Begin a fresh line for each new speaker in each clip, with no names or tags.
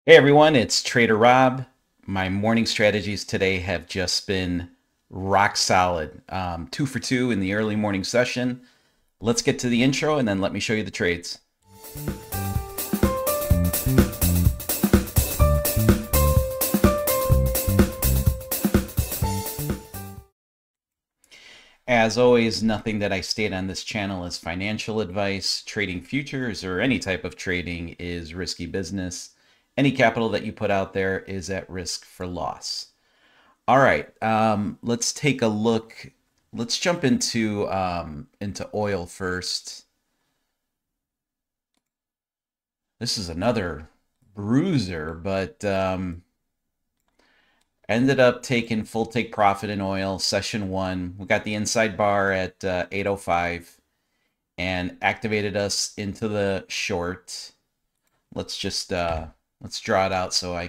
Hey everyone, it's Trader Rob. My morning strategies today have just been rock solid. 2 for 2 in the early morning session. Let's get to the intro and then let me show you the trades. As always, nothing that I state on this channel is financial advice. Trading futures or any type of trading is risky business. Any capital that you put out there is at risk for loss. All right, let's take a look. Let's jump into oil first. This is another bruiser, but ended up taking full take profit in oil. Session one, we got the inside bar at 805 and activated us into the short. Let's just let's draw it out so I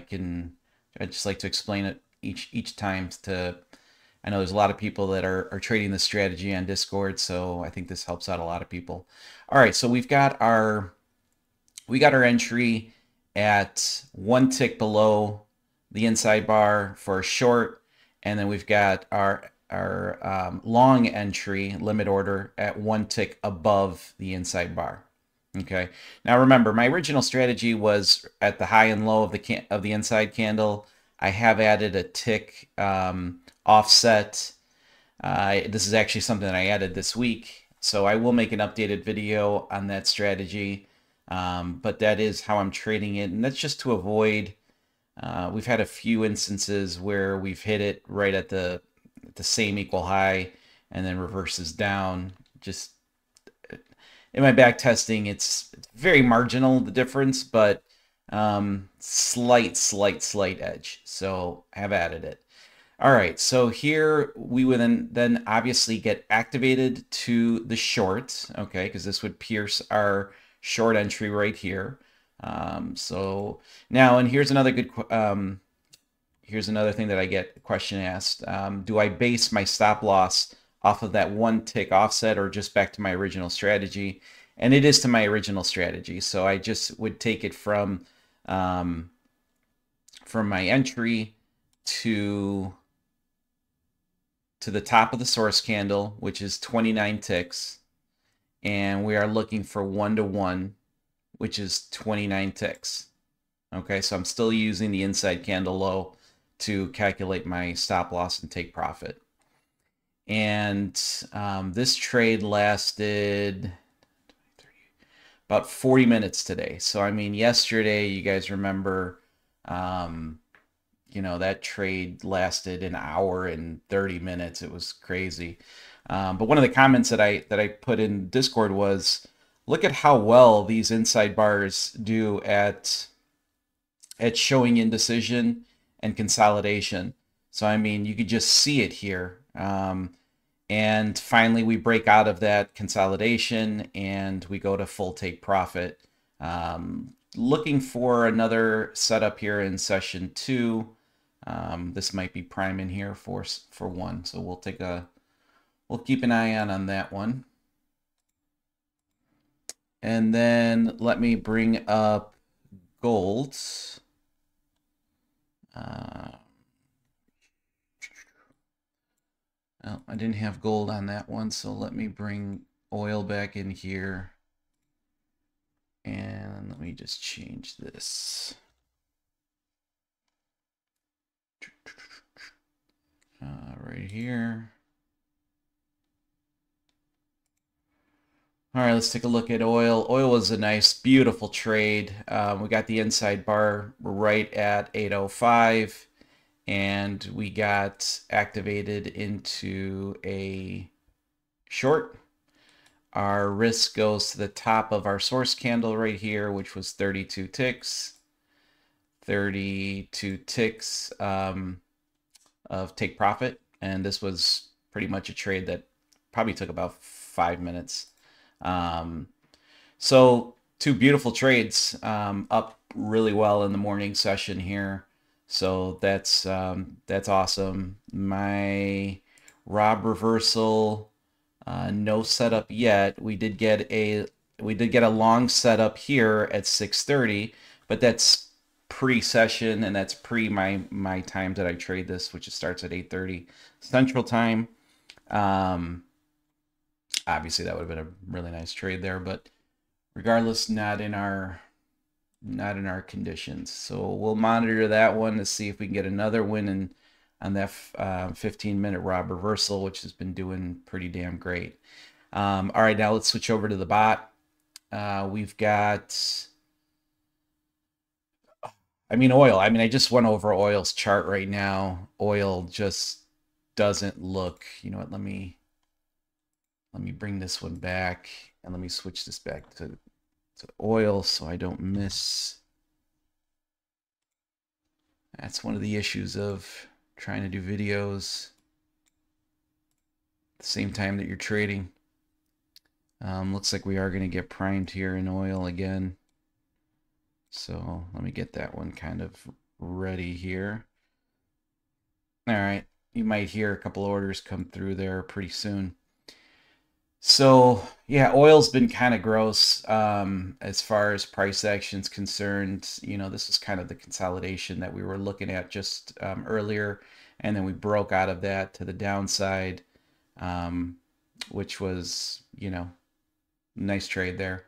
just like to explain it each time to. I know there's a lot of people that are trading this strategy on Discord, so I think this helps out a lot of people. All right, so we got our entry at one tick below the inside bar for a short, and then we've got our long entry limit order at one tick above the inside bar. Okay. Now remember, my original strategy was at the high and low of the inside candle. I have added a tick offset. This is actually something that I added this week, so I will make an updated video on that strategy. But that is how I'm trading it, and that's just to avoid. We've had a few instances where we've hit it right at the same equal high and then reverses down. Just in my back testing, it's very marginal, the difference, but slight edge. So I have added it. All right, so here we would then obviously get activated to the short, okay, because this would pierce our short entry right here. So now, and here's another good, here's another thing that I get a question asked. Do I base my stop loss off of that one tick offset or just back to my original strategy? And it is to my original strategy. So I just would take it from my entry to the top of the source candle, which is 29 ticks. And we are looking for 1-to-1, which is 29 ticks. Okay, so I'm still using the inside candle low to calculate my stop loss and take profit. And this trade lasted about 40 minutes today. So, I mean, yesterday, you guys remember, you know, that trade lasted an hour and 30 minutes. It was crazy. But one of the comments that I put in Discord was, look at how well these inside bars do at showing indecision and consolidation. So, I mean, you could just see it here. And finally, we break out of that consolidation and we go to full take profit. Looking for another setup here in session two. This might be prime in here for one. So we'll keep an eye on that one. And then let me bring up gold. Oh, I didn't have gold on that one, so let me bring oil back in here. And let me just change this. Right here. All right, let's take a look at oil. Oil was a nice, beautiful trade. We got the inside bar right at 805, and we got activated into a short. Our risk goes to the top of our source candle right here, which was 32 ticks. 32 ticks of take profit, and this was pretty much a trade that probably took about 5 minutes. So two beautiful trades, up really well in the morning session here. So that's awesome. My Rob reversal, no setup yet. We did get a long setup here at 6:30, but that's pre-session, and that's pre my time that I trade this, which starts at 8:30 Central Time. Obviously, that would have been a really nice trade there, but regardless, not in our conditions. So we'll monitor that one to see if we can get another win on that 15-minute Rob reversal, which has been doing pretty damn great. All right, now let's switch over to the bot. We've got, oil. I just went over oil's chart right now. Oil just doesn't look, you know what, let me bring this one back, and let me switch this back to oil so I don't miss. That's one of the issues of trying to do videos at the same time that you're trading. Looks like we are going to get primed here in oil again. So let me get that one kind of ready here. All right, you might hear a couple orders come through there pretty soon. So yeah, oil's been kind of gross as far as price action's concerned. You know, this is kind of the consolidation that we were looking at just earlier, and then we broke out of that to the downside, which was, you know, nice trade there.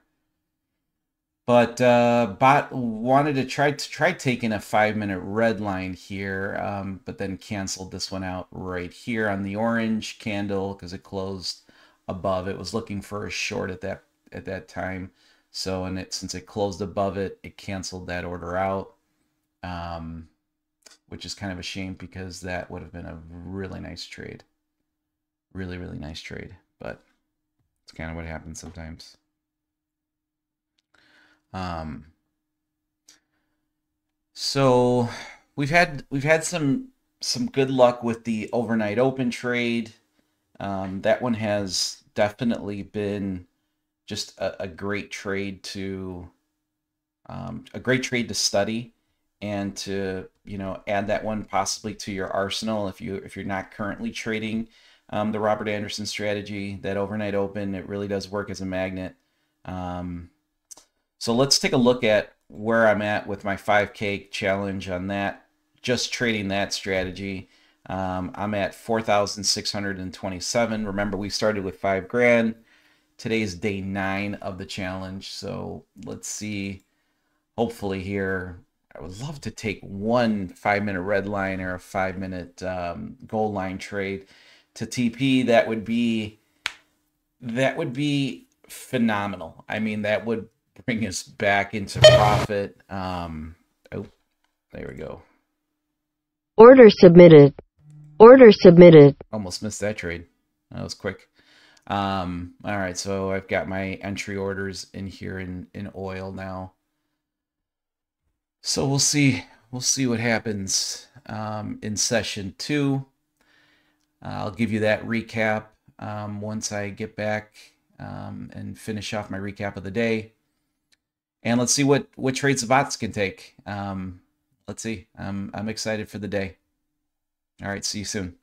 But bot wanted to try taking a 5-minute red line here, but then canceled this one out right here on the orange candle because it closed above. It was looking for a short at that time. So, and since it closed above it, it canceled that order out, which is kind of a shame because that would have been a really nice trade. Really, really nice trade. But it's kind of what happens sometimes. So we've had some good luck with the overnight open trade. That one has definitely been just a great trade to study, and to, you know, add that one possibly to your arsenal if you're not currently trading the Robert Anderson strategy. That overnight open, it really does work as a magnet. So let's take a look at where I'm at with my 5K challenge on that, just trading that strategy. I'm at 4,627. Remember, we started with 5 grand. Today is day 9 of the challenge. So let's see. Hopefully here, I would love to take one 5-minute red line or a 5-minute gold line trade to TP. That would be phenomenal. I mean, that would bring us back into profit. Oh, there we go.
Order submitted. Order submitted.
Almost missed that trade. That was quick. All right, so I've got my entry orders in here in oil now. So we'll see what happens in session 2. I'll give you that recap once I get back and finish off my recap of the day. And let's see what trades the bots can take. Let's see. I'm excited for the day. All right, see you soon.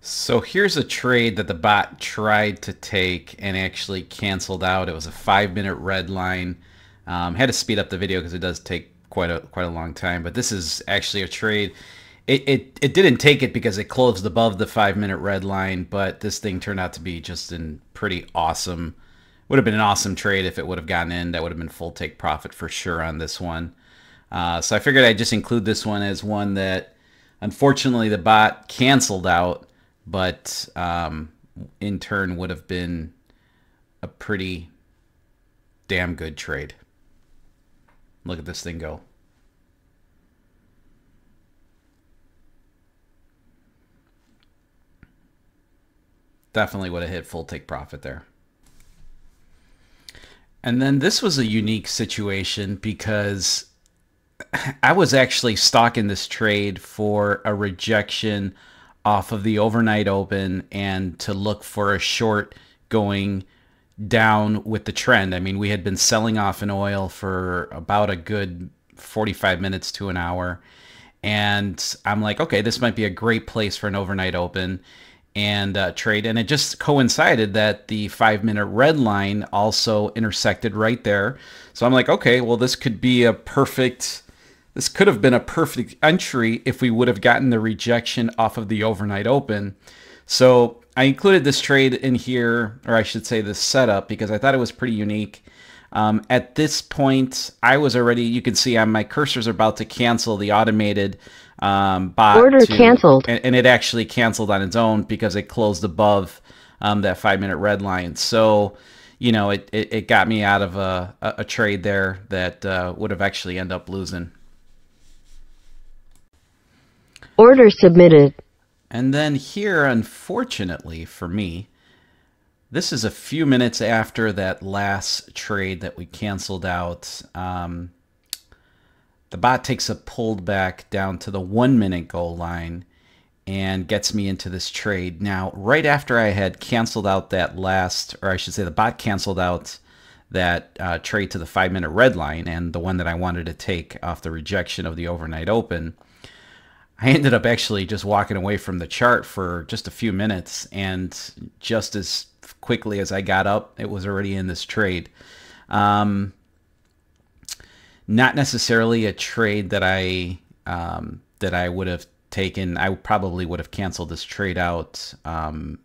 So here's a trade that the bot tried to take and actually canceled out. It was a 5-minute red line. Had to speed up the video because it does take quite a long time. But this is actually a trade. It didn't take it because it closed above the 5-minute red line, but this thing turned out to be just in pretty awesome. Would have been an awesome trade if it would have gotten in. That would have been full take profit for sure on this one. So I figured I'd just include this one as one that unfortunately the bot canceled out, but in turn would have been a pretty damn good trade. Look at this thing go. Definitely would have hit full take profit there. And then this was a unique situation because I was actually stalking this trade for a rejection off of the overnight open and to look for a short going down with the trend. I mean, we had been selling off in oil for about a good 45 minutes to an hour. And I'm like, okay, this might be a great place for an overnight open. and trade, and it just coincided that the 5-minute red line also intersected right there. So I'm like, okay, well, this could be a perfect, this could have been a perfect entry if we would have gotten the rejection off of the overnight open. So I included this trade in here, or I should say this setup, because I thought it was pretty unique. At this point, I was already, you can see my cursor's about to cancel the automated bot.
Order canceled.
And it actually canceled on its own because it closed above that 5-minute red line. So, you know, it got me out of a trade there that would have actually ended up losing.
Order submitted.
And then here, unfortunately for me, this is a few minutes after that last trade that we canceled out. The bot takes a pulled back down to the 1-minute goal line and gets me into this trade. Now, right after I had canceled out that last, or I should say the bot canceled out that trade to the 5-minute red line and the one that I wanted to take off the rejection of the overnight open, I ended up actually just walking away from the chart for just a few minutes, and just as quickly as I got up, it was already in this trade. Not necessarily a trade that I would have taken. I probably would have canceled this trade out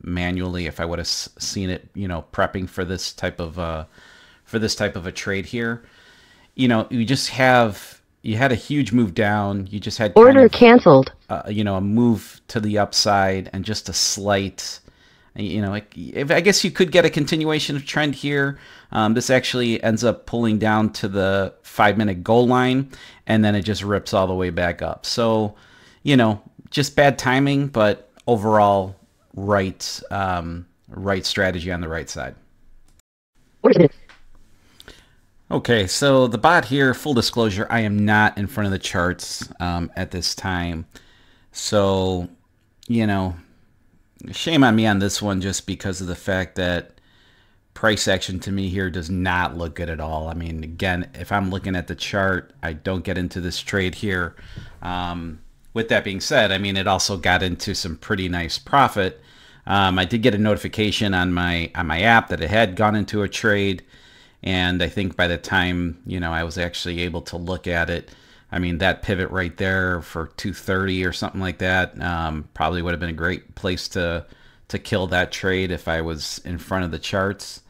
manually if I would have seen it, you know, prepping for this type of a trade here. You know, you had a huge move down. You just had
order canceled.
You know, a move to the upside and just a slight, you know, I guess you could get a continuation of trend here. This actually ends up pulling down to the 5-minute goal line, and then it just rips all the way back up. So, you know, just bad timing, but overall right strategy on the right side. Okay, so the bot here, full disclosure, I am not in front of the charts at this time. So, you know, shame on me on this one just because of the fact that price action to me here does not look good at all. I mean, again, if I'm looking at the chart, I don't get into this trade here. With that being said, I mean, it also got into some pretty nice profit. I did get a notification on my app that it had gone into a trade. And I think by the time, you know, I was actually able to look at it, I mean, that pivot right there for 230 or something like that probably would have been a great place to kill that trade if I was in front of the charts.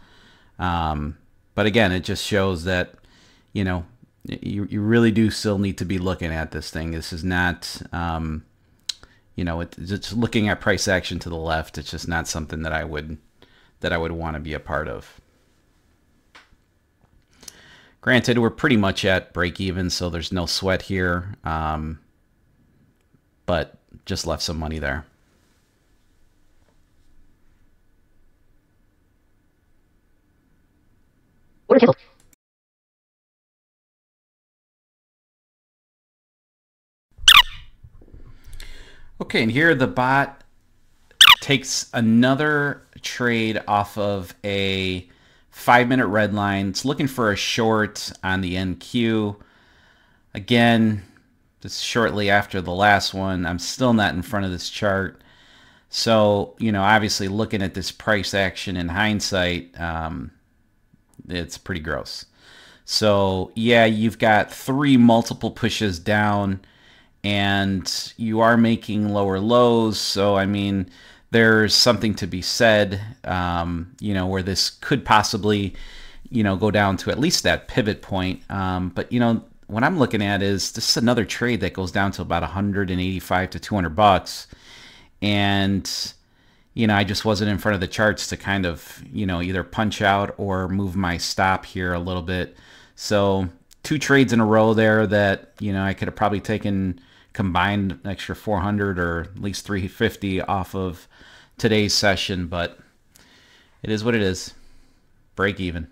But again, it just shows that, you know, you really do still need to be looking at this thing. This is not, you know, it's just looking at price action to the left. It's just not something that I would want to be a part of. Granted, we're pretty much at break even, so there's no sweat here, but just left some money there. Okay, and here the bot takes another trade off of a 5-minute red line. It's looking for a short on the NQ. Again, this is shortly after the last one. I'm still not in front of this chart. So, you know, obviously looking at this price action in hindsight, it's pretty gross. So, yeah, you've got 3 multiple pushes down and you are making lower lows. So, I mean, there's something to be said, you know, where this could possibly, you know, go down to at least that pivot point. But, you know, what I'm looking at is this is another trade that goes down to about 185 to 200 bucks. And, you know, I just wasn't in front of the charts to kind of, you know, either punch out or move my stop here a little bit. So 2 trades in a row there that, you know, I could have probably taken combined an extra 400 or at least 350 off of today's session, but it is what it is. Break even.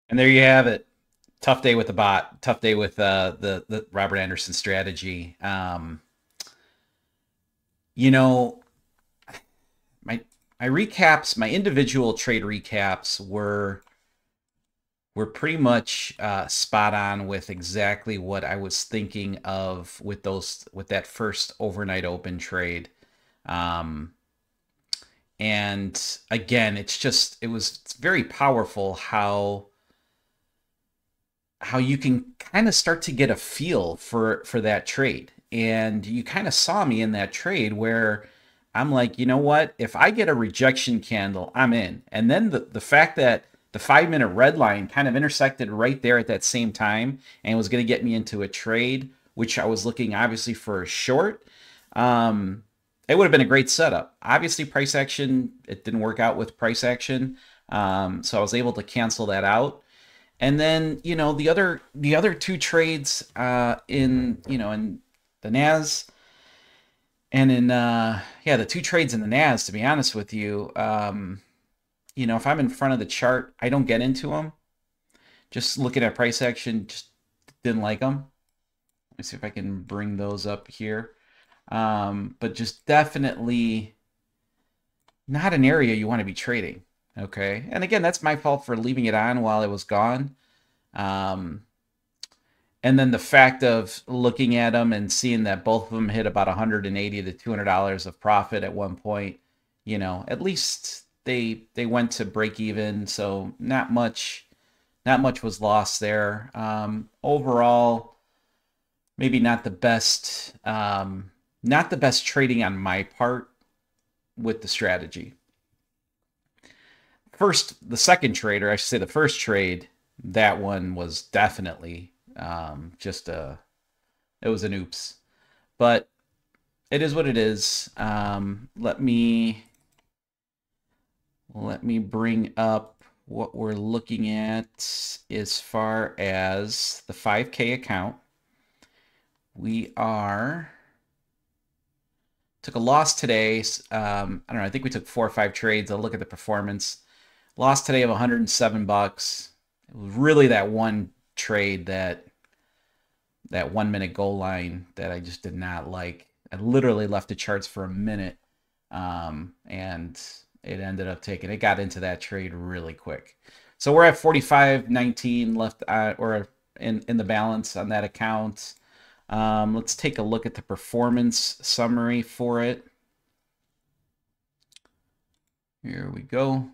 And there you have it. Tough day with the bot. Tough day with the Robert Anderson strategy. You know, my recaps, my individual trade recaps were pretty much spot on with exactly what I was thinking of with that first overnight open trade. And again, it's very powerful how you can kind of start to get a feel for that trade. And you kind of saw me in that trade where I'm like, you know what? If I get a rejection candle, I'm in. And then the fact that the 5-minute red line kind of intersected right there at that same time and was going to get me into a trade, which I was looking obviously for a short. It would have been a great setup. Obviously, price action, it didn't work out with price action. So I was able to cancel that out. And then, you know, the other two trades in the NAS and in the two trades in the NAS, to be honest with you, you know, if I'm in front of the chart, I don't get into them. Just looking at price action, just didn't like them. Let me see if I can bring those up here. But just definitely not an area you want to be trading. Okay. And again, that's my fault for leaving it on while it was gone. And then the fact of looking at them and seeing that both of them hit about $180 to $200 of profit at one point, you know, at least they went to break even. So not much was lost there. Overall, maybe not the best trading on my part with the strategy. The second trade, or I should say the first trade, that one was definitely it was an oops. But it is what it is. Let me bring up what we're looking at as far as the 5K account. We took a loss today. I don't know. I think we took 4 or 5 trades. I'll look at the performance. Lost today of $107. It was really that one trade, that 1 minute goal line, that I just did not like. I literally left the charts for a minute, and it ended up it got into that trade really quick. So we're at 45.19 left, or in the balance on that account. Let's take a look at the performance summary for it. Here we go.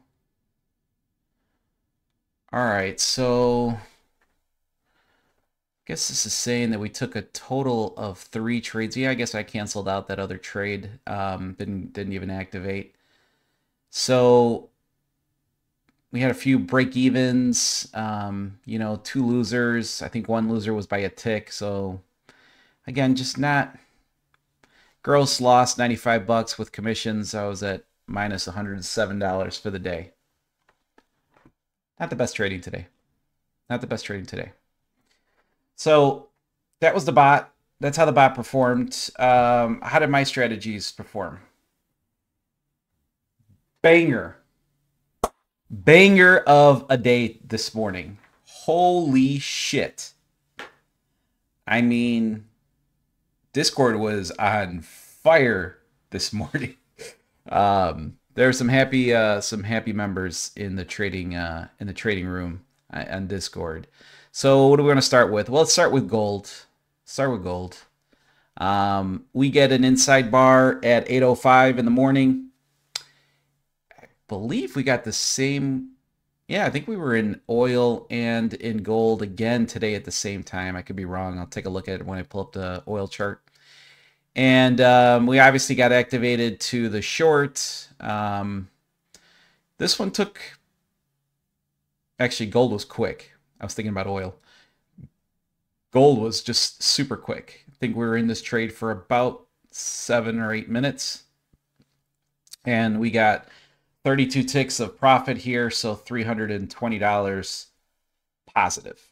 All right, so I guess this is saying that we took a total of 3 trades. Yeah, I guess I canceled out that other trade. Didn't even activate. So we had a few break evens. You know, 2 losers. I think 1 loser was by a tick. So again, just not gross loss, $95 with commissions. I was at minus $107 for the day. Not the best trading today. Not the best trading today. So that was the bot. That's how the bot performed. How did my strategies perform? Banger of a day this morning. Holy shit. I mean, Discord was on fire this morning. There are some happy members in the trading room on Discord. So what are we going to start with? Well, let's start with gold. We get an inside bar at 8:05 in the morning. I believe we got the same. Yeah, I think we were in oil and in gold again today at the same time. I could be wrong. I'll take a look at it when I pull up the oil chart. And we obviously got activated to the short. This one took... Actually, gold was quick. I was thinking about oil. Gold was just super quick. I think we were in this trade for about 7 or 8 minutes. And we got 32 ticks of profit here, so $320 positive.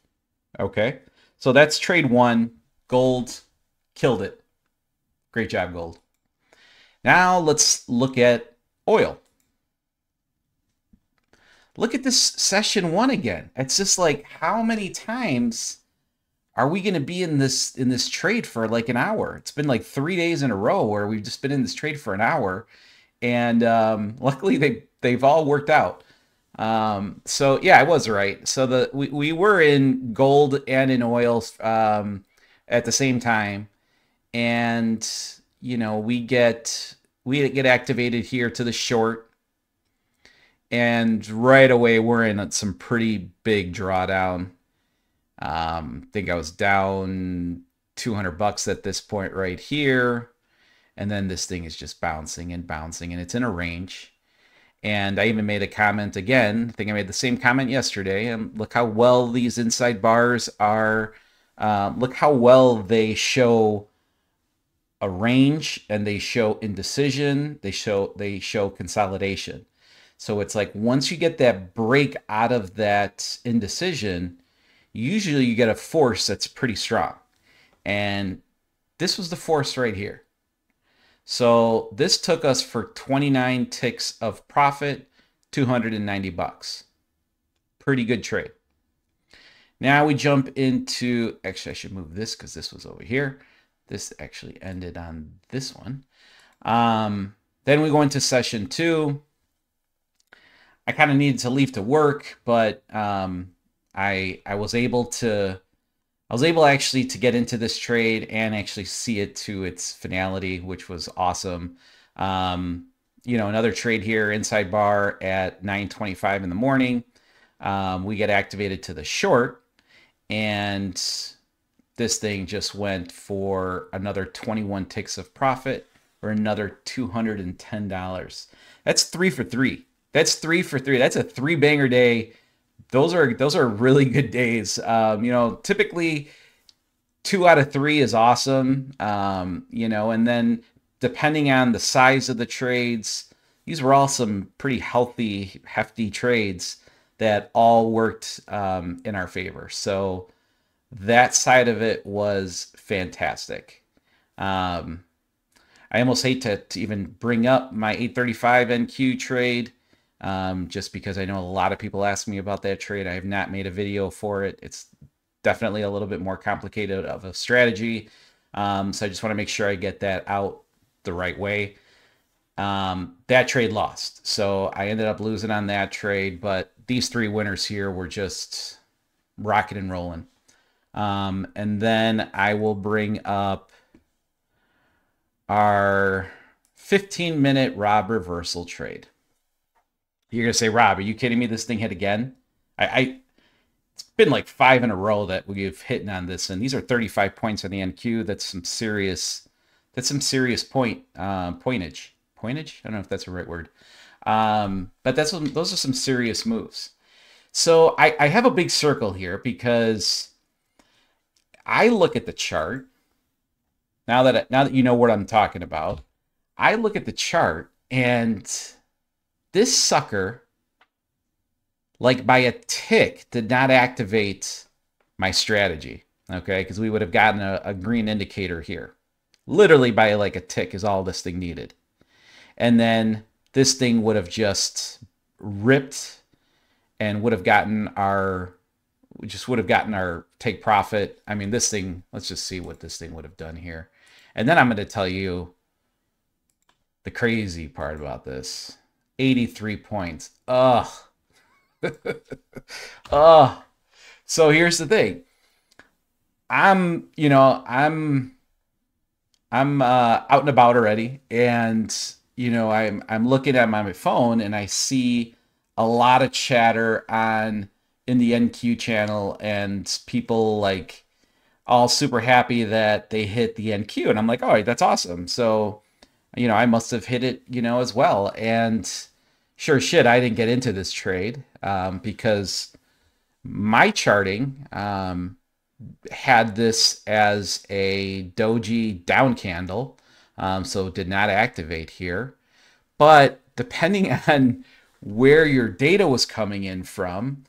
Okay, so that's trade 1. Gold killed it. Great job, gold. Now let's look at oil. Look at this session 1 again. It's just like, how many times are we going to be in this trade for like an hour? It's been like 3 days in a row where we've just been in this trade for an hour. And luckily they've all worked out. So yeah, I was right. So we were in gold and in oil at the same time, and you know we get activated here to the short, and right away we're in some pretty big drawdown. I think I was down $200 at this point right here, and then this thing is just bouncing and bouncing, and it's in a range. And I even made a comment again. I think I made the same comment yesterday. And look how well these inside bars are. Look how well they show a range, and they show indecision. They show consolidation. So it's like once you get that break out of that indecision, usually you get a force that's pretty strong. And this was the force right here. So this took us for 29 ticks of profit, $290. Pretty good trade. Now we jump into, actually I should move this because this was over here. This actually ended on this one. Then we go into session 2. I kind of needed to leave to work, but I was able actually to get into this trade and actually see it to its finality, which was awesome. You know, another trade here, inside bar at 9:25 in the morning. We get activated to the short, and this thing just went for another 21 ticks of profit, or another $210. That's 3 for 3. That's 3 for 3. That's a 3-banger day. Those are really good days. You know, typically 2 out of 3 is awesome. You know, and then depending on the size of the trades, these were all some pretty healthy, hefty trades that all worked in our favor. So that side of it was fantastic. I almost hate to even bring up my 835 NQ trade. Just because I know a lot of people ask me about that trade. I have not made a video for it. It's definitely a little bit more complicated of a strategy. So I just want to make sure I get that out the right way. That trade lost. So I ended up losing on that trade, but these 3 winners here were just rocking and rolling. And then I will bring up our 15-minute Rob reversal trade. You're going to say, Rob, are you kidding me? This thing hit again? It's been like 5 in a row that we've hit on this, and these are 35 points on the NQ. That's some serious pointage. Pointage? I don't know if that's the right word. But those are some serious moves. So I have a big circle here because I look at the chart. Now that you know what I'm talking about, I look at the chart, and this sucker, like by a tick, did not activate my strategy, okay? Because we would have gotten a green indicator here. Literally by like a tick is all this thing needed. And then this thing would have just ripped and would have gotten our take profit. I mean, this thing, let's just see what this thing would have done here. And then I'm going to tell you the crazy part about this. 83 points. Ugh. Ugh. So here's the thing. I'm out and about already, and you know, I'm looking at my phone, and I see a lot of chatter in the NQ channel, and people like all super happy that they hit the NQ, and I'm like, oh, that's awesome. So you know, I must have hit it, you know, as well. And sure shit, I didn't get into this trade because my charting had this as a doji down candle, so did not activate here. But depending on where your data was coming in from,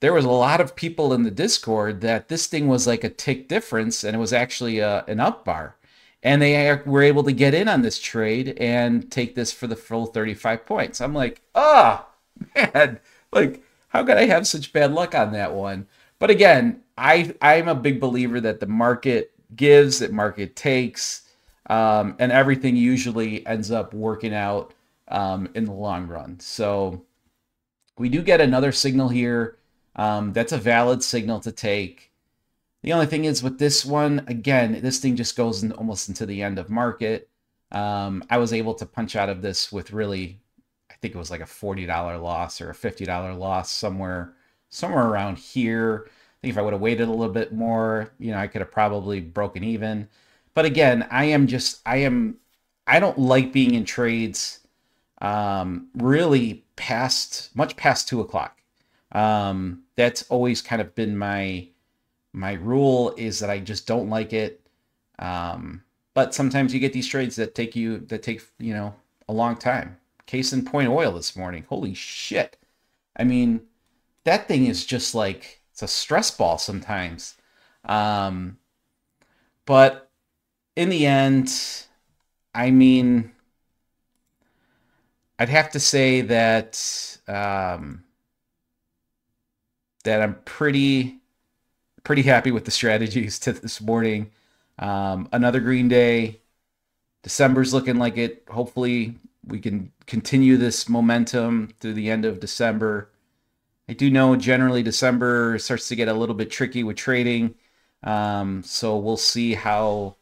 there was a lot of people in the Discord that this thing was like a tick difference, and it was actually an up bar. And they were able to get in on this trade and take this for the full 35 points. I'm like, oh, man, like, how could I have such bad luck on that one? But again, I'm a big believer that the market gives, that market takes, and everything usually ends up working out in the long run. So we do get another signal here. That's a valid signal to take. The only thing is with this one, again, this thing just goes almost into the end of market. I was able to punch out of this with really, I think it was like a $40 loss or a $50 loss somewhere around here. I think if I would have waited a little bit more, you know, I could have probably broken even. But again, I don't like being in trades really much past 2 o'clock. That's always kind of been my rule, is that I just don't like it. But sometimes you get these trades that take you know, a long time. Case in point, oil this morning. Holy shit. I mean, that thing is just like, it's a stress ball sometimes. But in the end, I mean, I'd have to say that that I'm pretty happy with the strategies to this morning. Another green day. December's looking like it. Hopefully we can continue this momentum through the end of December. I do know generally December starts to get a little bit tricky with trading. So we'll see how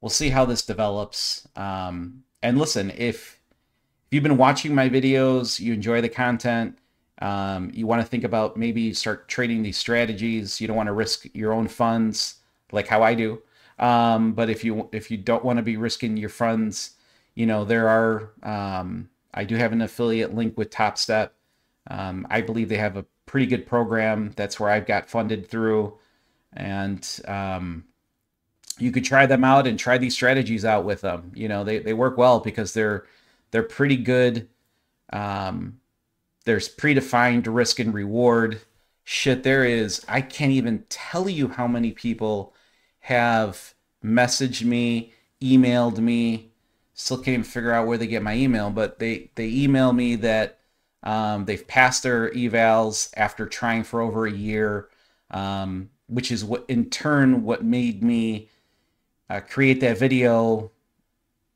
this develops. And listen, if you've been watching my videos, you enjoy the content, you want to think about maybe start trading these strategies. You don't want to risk your own funds like how I do. But if you don't want to be risking your funds, you know, there are, I do have an affiliate link with Top Step. I believe they have a pretty good program. That's where I've got funded through. And you could try them out and try these strategies out with them. You know, they work well because they're pretty good. There's predefined risk and reward. Shit, there is. I can't even tell you how many people have messaged me, emailed me. Still can't even figure out where they get my email, but they email me that they've passed their evals after trying for over a year, which is what in turn what made me create that video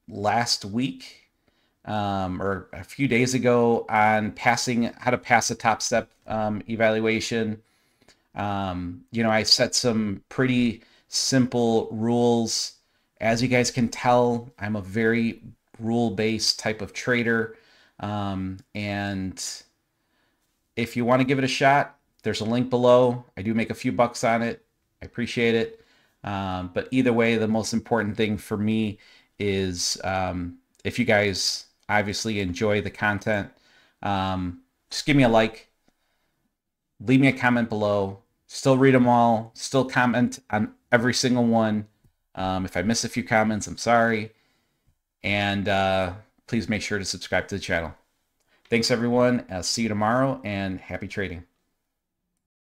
last week or a few days ago on how to pass a Top Step evaluation. You know, I set some pretty simple rules. As you guys can tell, I'm a very rule-based type of trader. And if you want to give it a shot, there's a link below. I do make a few bucks on it. I appreciate it. But either way, the most important thing for me is if you guys obviously enjoy the content, just give me a like, leave me a comment below. Still read them all, still comment on every single one. If I miss a few comments, I'm sorry. And please make sure to subscribe to the channel. Thanks, everyone. I'll see you tomorrow, and happy trading.